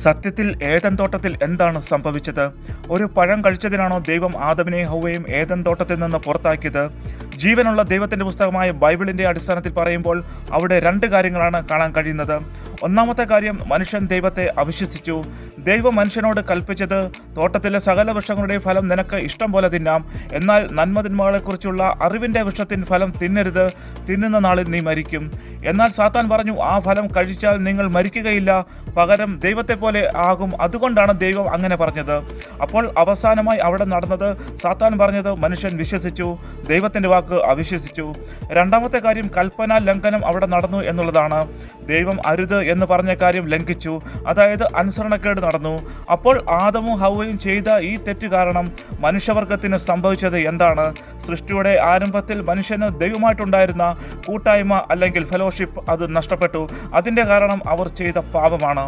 സത്യത്തിൽ ഏദൻ തോട്ടത്തിൽ എന്താണ് സംഭവിച്ചത്? ഒരു പഴം കഴിച്ചതിനാണോ ദൈവം ആദമിനെയും ഹൗവയെയും ഏദൻ തോട്ടത്തിൽ നിന്ന് പുറത്താക്കിയത്? ജീവനുള്ള ദൈവത്തിൻ്റെ പുസ്തകമായ ബൈബിളിൻ്റെ അടിസ്ഥാനത്തിൽ പറയുമ്പോൾ അവിടെ രണ്ട് കാര്യങ്ങളാണ് കാണാൻ കഴിയുന്നത്. ഒന്നാമത്തെ കാര്യം, മനുഷ്യൻ ദൈവത്തെ അവിശ്വസിച്ചു. ദൈവം മനുഷ്യനോട് കൽപ്പിച്ചത്, തോട്ടത്തിലെ സകല വൃക്ഷങ്ങളുടെയും ഫലം നിനക്ക് ഇഷ്ടം പോലെ തിന്നാം, എന്നാൽ നന്മതിന്മകളെക്കുറിച്ചുള്ള അറിവിൻ്റെ വൃക്ഷത്തിൻ ഫലം തിന്നരുത്, തിന്നുന്ന നാളിൽ നീ മരിക്കും. എന്നാൽ സാത്താൻ പറഞ്ഞു, ആ ഫലം കഴിച്ചാൽ നിങ്ങൾ മരിക്കുകയില്ല, പകരം ദൈവത്തെ പോലെ ആകും. അതുകൊണ്ടാണ് ദൈവം അങ്ങനെ പറഞ്ഞത്. അപ്പോൾ അവസാനമായി അവിടെ നടന്നത്, സാത്താൻ പറഞ്ഞത് മനുഷ്യൻ വിശ്വസിച്ചു, ദൈവത്തിൻ്റെ വാക്ക് അവിശ്വസിച്ചു. രണ്ടാമത്തെ കാര്യം, കൽപ്പന ലംഘനം അവിടെ നടന്നു എന്നുള്ളതാണ്. ദൈവം അരുത് എന്ന് പറഞ്ഞ കാര്യം ലംഘിച്ചു, അതായത് അനുസരണക്കേട് നടന്നു. അപ്പോൾ ആദമും ഹൗവയും ചെയ്ത ഈ തെറ്റ് കാരണം മനുഷ്യവർഗത്തിന് സംഭവിച്ചത് എന്താണ്? സൃഷ്ടിയുടെ ആരംഭത്തിൽ മനുഷ്യന് ദൈവമായിട്ടുണ്ടായിരുന്ന കൂട്ടായ്മ അല്ലെങ്കിൽ ഫെലോഷിപ്പ് അത് നഷ്ടപ്പെട്ടു. അതിൻ്റെ കാരണം അവർ ചെയ്ത പാപമാണ്.